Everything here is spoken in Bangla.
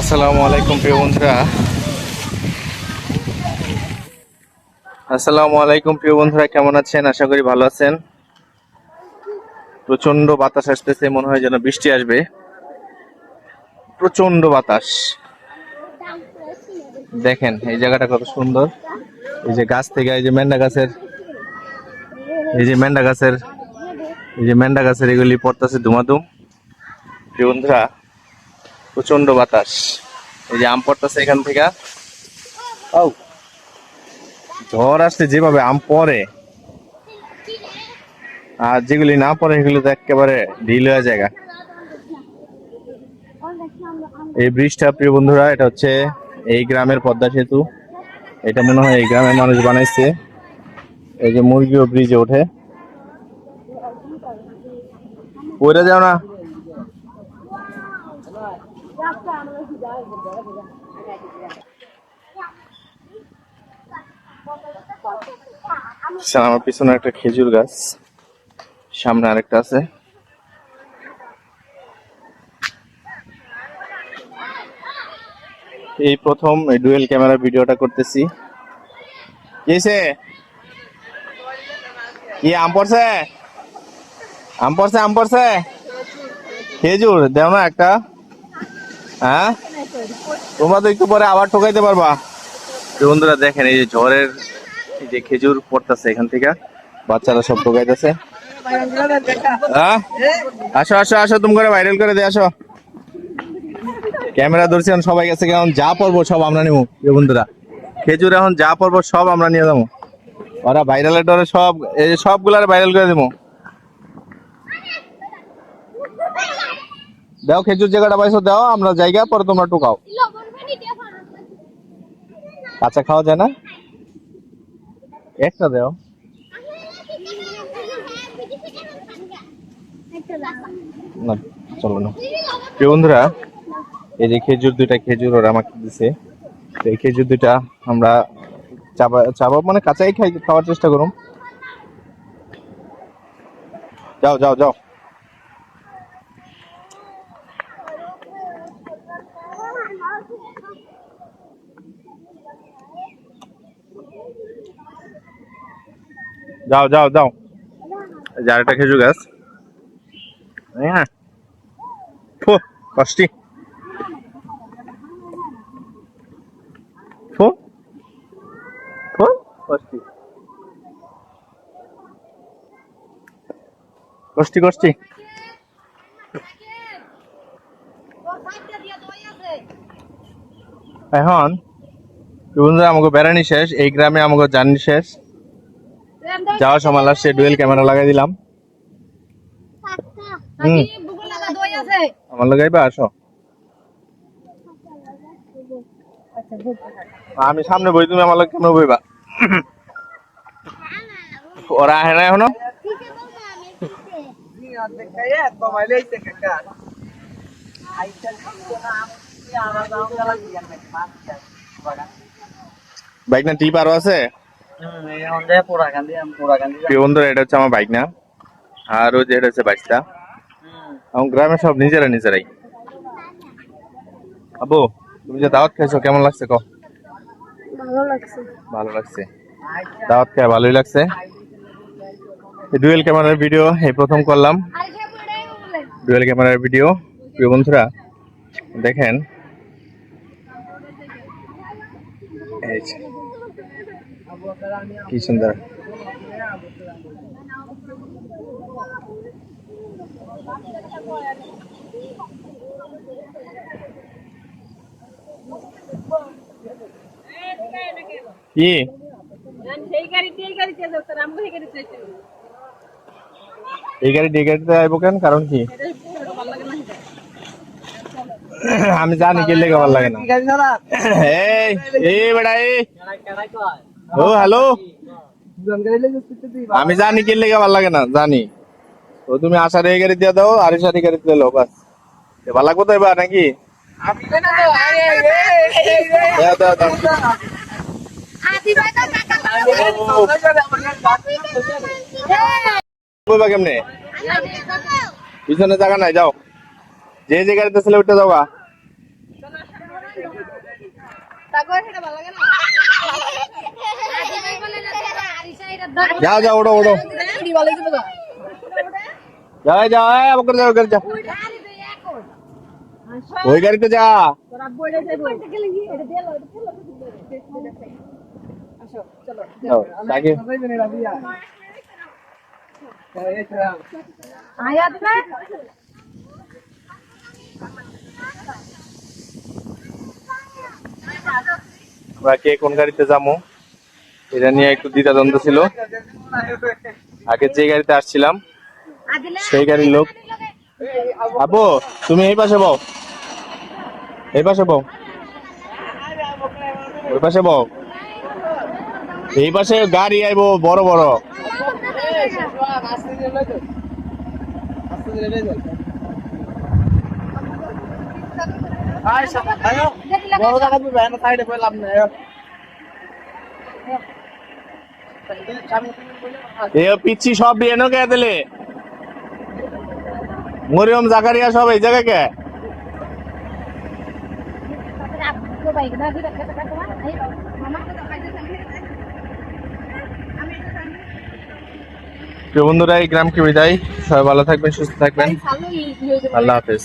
আসসালামু আলাইকুম প্রিয় বন্ধুরা। আসসালামু আলাইকুম প্রিয় বন্ধুরা, কেমন আছেন? আশা করি ভালো আছেন। প্রচন্ড বাতাস আসতেছে, মনে হয় যেন বৃষ্টি আসবে। প্রচন্ড বাতাস। দেখেন এই জায়গাটা কত সুন্দর। এই যে গাছ থেকে এই যে মেন্ডা গাছের এগুলি পড়তেছে ধুমাধুম। প্রিয় বন্ধুরা, প্রচন্ড বাতাস। এই যে আম পড়তেছে এখান থেকে। ও, ঝড় আসছে যেভাবে আম পড়ে, আর যেগুলি না পড়ে সেগুলো তো একেবারে ঢিল হয়ে যায়। এই ব্রিজটা প্রিয় বন্ধুরা, এটা হচ্ছে এই গ্রামের পদ্মা সেতু। এটা মনে হয় এই গ্রামের মানুষ বানাইছে। এই যে মুরগিও ব্রিজে ওঠে। পড়ে যাও না। আমার পিছনে একটা খেজুর গাছ, সামনে আরেকটা আছে। এই প্রথম ডুয়েল ক্যামেরা ভিডিওটা করতেছি। কি আম পড়ছে? খেজুর দেও না একটা। হ্যাঁ, তোমরা তো একটু পরে আবার ঠকাইতে পারবা। বন্ধুরা দেখেন, এই যে ঝড়ের এই যে খেজুর পড়তেছে এখান থেকে, বাচ্চারা সব ঠকাইতেছে। হ্যাঁ, আসো আসো আসো, তুমি করে ভাইরাল করে দিয়ে আসো। ক্যামেরা ধরছি, এখন সবাই গেছে, এখন যা পড়বো সব আমরা নিবো। বন্ধুরা, খেজুর এখন যা পড়বো সব আমরা নিয়ে যাবো। ওরা ভাইরালের ডরে সব, এই যে সবগুলার ভাইরাল করে দেবো। দাও খেজুর জায়গাটা পাইছো, দাও আমরা জায়গা, পরে তোমরা টুকাও। কাঁচা খাওয়া যায় না, একটা দাও। না, চলো না। প্রিয় বন্ধুরা, এই যে খেজুর দুইটা, খেজুর ওরা আমাকে দিছে। এই খেজুর দুইটা আমরা চাবা মানে কাঁচাই খাওয়ার চেষ্টা করুন। যাও যাও যাও। যাও যাও যাও। যারটা খেজুর গাছ, হ্যাঁ, কষ্টি কষ্টি কষ্টি কষ্টি। এখন বন্ধুরা, আমাকে বেড়ানি শেষ, এই গ্রামে আমাকে জার্নি শেষ। যাওয়ার সময় লাস্টে ডুয়েল ক্যামেরা লাগাই দিলাম। আমার লাগাইবা, আসো। আমি সামনে বই, তুমি আমার লাগে কেমন বইবা? ওরা আহে না এখনো। বাইক না টিপ আরো আছে। বন্ধুরা, এটা হচ্ছে আমার বাইক না, আর ওই যে এটা হচ্ছে বাইকটা। আমার গ্রামে সব নিজেরাই। আবু, তুমি যে দাওয়াত খাইছো কেমন লাগছে? ভালো লাগছে। দাওয়াত খেয়ে ভালোই লাগছে। ডুয়েল ক্যামেরার ভিডিও এই প্রথম করলাম। ডুয়েল ক্যামেরার ভিডিও। প্রিয় বন্ধুরা দেখেন, কি সুন্দর। কি এই গাড়িতে আইবো কেন, কারণ কি? আমি জানি কি লেগে ভালো লাগে না। এই বেড়া, ও হ্যালো, আমি জানি কি লেগে ভালো লাগে না, জানি। ও তুমি আসার এই গাড়ি দিয়ে দাও, আর এই গাড়ি দিয়ে দাও, বাস ভালো লাগবো তো এবার নাকি? কেমনে পিছনে জায়গা নাই, যাও যে গাড়িতে ছিল ওইটা যাওয়া। যাও যাও ওড়ো ওড়ো যাও যাও বকর যাও ঘর যাও ওই গাড়িতে যা যাও তাকে আমরা কে কোন গাড়িতে যাবো এটা নিয়ে একটু দ্বিধাদ্বন্দ্ব ছিল। আগে যে গাড়িতে আসছিলাম সেই গাড়ির লোক। আবু তুমি এই পাশে বও, এই পাশে বও, ওই পাশে বও। এই পাশে গাড়ি আইবো বড় বড়। পিচ্ছি সব বিয়ে নো কে দিলে মরিয়ম জাকারিয়া সব এই জায়গায় কে? বন্ধুরা এই গ্রামকে বিদায়, সবাই ভালো থাকবেন সুস্থ থাকবেন, আল্লাহ হাফেজ।